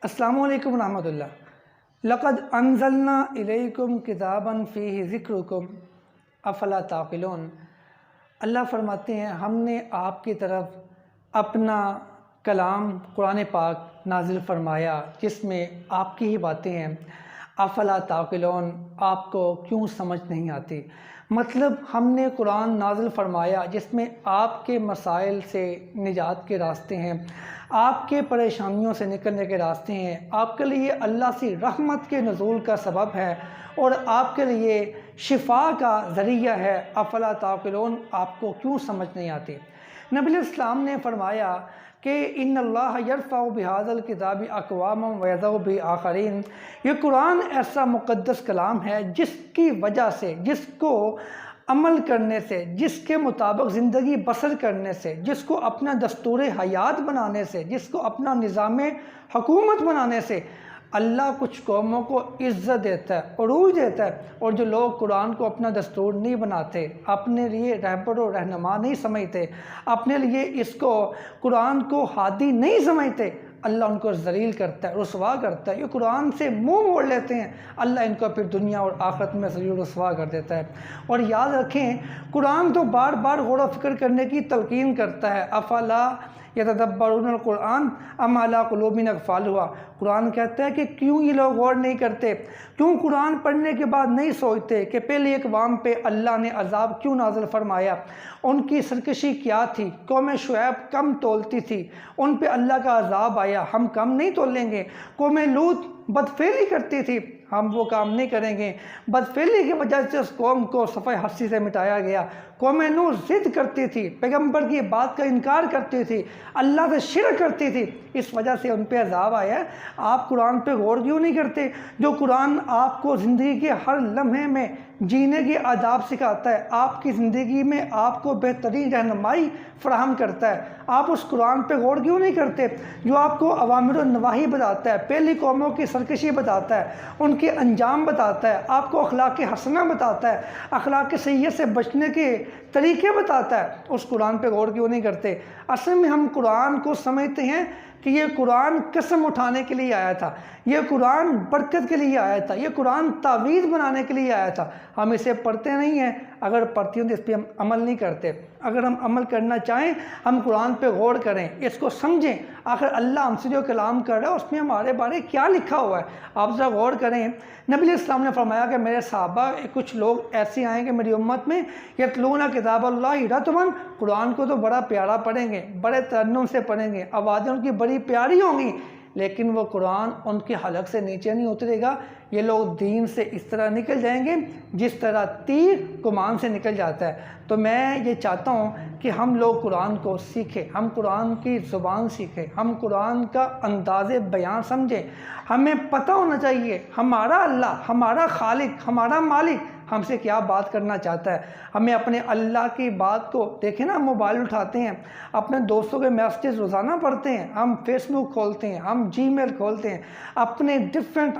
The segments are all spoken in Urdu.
السلام علیکم ورحمۃ اللہ۔ لقد انزلنا الیکم کتابا فیہ ذکرکم افلا تعقلون۔ اللہ فرماتے ہیں ہم نے آپ کی طرف اپنا کلام قرآن پاک نازل فرمایا جس میں آپ کی ہی باتیں ہیں۔ افلا تعقلون، آپ کو کیوں سمجھ نہیں آتی؟ مطلب ہم نے قرآن نازل فرمایا جس میں آپ کے مسائل سے نجات کے راستے ہیں، آپ کے پریشانیوں سے نکلنے کے راستے ہیں، آپ کے لیے اللہ سے رحمت کے نزول کا سبب ہے اور آپ کے لیے شفا کا ذریعہ ہے۔ افلا تعقلون، آپ کو کیوں سمجھ نہیں آتی؟ نبی علیہ السلام نے فرمایا کہ ان اللہ یرفع بہذا الکتاب اقواما ویضع بآخرین۔ یہ قرآن ایسا مقدس کلام ہے جس کی وجہ سے، جس کو عمل کرنے سے، جس کے مطابق زندگی بسر کرنے سے، جس کو اپنا دستور حیات بنانے سے، جس کو اپنا نظام حکومت بنانے سے اللہ کچھ قوموں کو عزت دیتا ہے، عروج دیتا ہے، اور جو لوگ قرآن کو اپنا دستور نہیں بناتے، اپنے لیے رہبر و رہنما نہیں سمجھتے، اپنے لیے اس کو قرآن کو ہادی نہیں سمجھتے، اللہ ان کو ذلیل کرتا ہے، رسوا کرتا ہے۔ یہ قرآن سے منہ موڑ لیتے ہیں، اللہ ان کو پھر دنیا اور آخرت میں ذلیل و رسوا کر دیتا ہے۔ اور یاد رکھیں، قرآن تو بار بار غور و فکر کرنے کی تلقین کرتا ہے۔ افلا یتدبرون القرآن ام علی قلوب اقفالها۔ قرآن کہتا ہے کہ کیوں یہ لوگ غور نہیں کرتے، کیوں قرآن پڑھنے کے بعد نہیں سوچتے کہ پہلی اقوام پہ اللہ نے عذاب کیوں نازل فرمایا، ان کی سرکشی کیا تھی، قوم شعیب کم تولتی تھی، ان پہ اللہ کا عذاب آیا، ہم کم نہیں تولیں گے۔ قوم لوط بدفعلی کرتی تھی، ہم وہ کام نہیں کریں گے۔ بدفعلی کی وجہ سے اس قوم کو صفحہ ہستی سے مٹایا گیا۔ قوم نوح ضد کرتی تھی، پیغمبر کی بات کا انکار کرتی تھی، اللہ سے شرک کرتی تھی، اس وجہ سے ان پہ عذاب آیا۔ آپ قرآن پہ غور کیوں نہیں کرتے؟ جو قرآن آپ کو زندگی کے ہر لمحے میں جینے کے آداب سکھاتا ہے، آپ کی زندگی میں آپ کو بہترین رہنمائی فراہم کرتا ہے، آپ اس قرآن پہ غور کیوں نہیں کرتے؟ جو آپ کو اوامر و نواہی بتاتا ہے، پہلی قوموں کی سرکشی بتاتا ہے، ان کے انجام بتاتا ہے، آپ کو اخلاق حسنہ بتاتا ہے، اخلاق سیئہ سے بچنے کے طریقے بتاتا ہے، اس قرآن پہ غور کیوں نہیں کرتے؟ اصل میں ہم قرآن کو سمجھتے ہیں کہ یہ قرآن قسم اٹھانے کے لیے آیا تھا، یہ قرآن برکت کے لیے آیا تھا، یہ قرآن تعویذ بنانے کے لیے آیا تھا۔ ہم اسے پڑھتے نہیں ہیں، اگر پڑھتی ہوں تو اس پہ ہم عمل نہیں کرتے۔ اگر ہم عمل کرنا چاہیں، ہم قرآن پہ غور کریں، اس کو سمجھیں، آخر اللہ ہم سے جو کلام کر رہا ہے اس میں ہمارے بارے کیا لکھا ہوا ہے، آپ ذرا غور کریں۔ نبی علیہ السلام نے فرمایا کہ میرے صحابہ کچھ لوگ ایسے آئیں گے میری امت میں، یتلون کتاب اللہ رتبا، قرآن کو تو بڑا پیارا پڑھیں گے، بڑے ترنم سے پڑھیں گے، آوازیں ان کی بڑی پیاری ہوں گی، لیکن وہ قرآن ان کے حلق سے نیچے نہیں اترے گا۔ یہ لوگ دین سے اس طرح نکل جائیں گے جس طرح تیر کمان سے نکل جاتا ہے۔ تو میں یہ چاہتا ہوں کہ ہم لوگ قرآن کو سیکھیں، ہم قرآن کی زبان سیکھیں، ہم قرآن کا انداز بیان سمجھیں۔ ہمیں پتہ ہونا چاہیے ہمارا اللہ، ہمارا خالق، ہمارا مالک ہم سے کیا بات کرنا چاہتا ہے۔ ہمیں اپنے اللہ کی بات کو دیکھیں نا، ہم موبائل اٹھاتے ہیں، اپنے دوستوں کے میسیجز روزانہ پڑھتے ہیں، ہم فیس بک کھولتے ہیں، ہم جی میل کھولتے ہیں، اپنے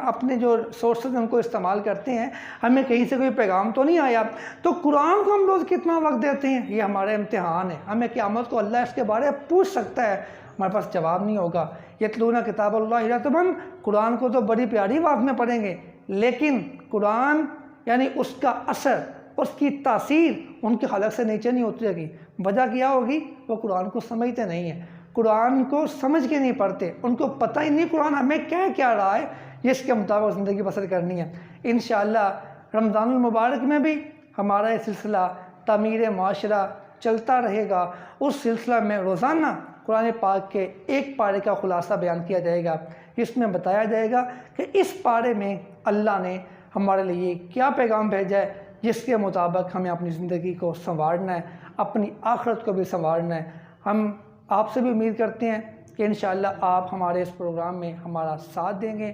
اپنے جو سورسز ان کو استعمال کرتے ہیں، ہمیں کہیں سے کوئی پیغام تو نہیں آیا۔ تو قرآن کو ہم روز کتنا وقت دیتے ہیں؟ یہ ہمارا امتحان ہے۔ ہمیں قیامت کو اللہ اس کے بارے میں پوچھ سکتا ہے، ہمارے پاس جواب نہیں ہوگا۔ یتلون کتاب اللہ رتبا، قرآن کو تو بڑی پیاری بات میں پڑھیں گے، لیکن قرآن یعنی اس کا اثر، اس کی تاثیر ان کے حلق سے نیچے نہیں اترے گی۔ وجہ کیا ہوگی؟ وہ قرآن کو سمجھتے نہیں ہیں، قرآن کو سمجھ کے نہیں پڑھتے، ان کو پتہ ہی نہیں قرآن ہمیں کیا رہا ہے جس کے مطابق زندگی بسر کرنی ہے۔ انشاءاللہ رمضان المبارک میں بھی ہمارا یہ سلسلہ تعمیر معاشرہ چلتا رہے گا۔ اس سلسلہ میں روزانہ قرآن پاک کے ایک پارے کا خلاصہ بیان کیا جائے گا، جس میں بتایا جائے گا کہ اس پارے میں اللہ نے ہمارے لیے کیا پیغام بھیجا ہے، جس کے مطابق ہمیں اپنی زندگی کو سنوارنا ہے، اپنی آخرت کو بھی سنوارنا ہے۔ ہم آپ سے بھی امید کرتے ہیں کہ انشاءاللہ آپ ہمارے اس پروگرام میں ہمارا ساتھ دیں گے،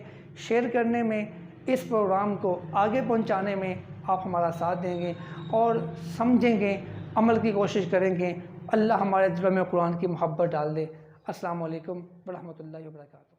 شیئر کرنے میں، اس پروگرام کو آگے پہنچانے میں آپ ہمارا ساتھ دیں گے اور سمجھیں گے، عمل کی کوشش کریں گے۔ اللہ ہمارے دلوں میں قرآن کی محبت ڈال دے۔ السلام علیکم ورحمۃ اللہ وبرکاتہ۔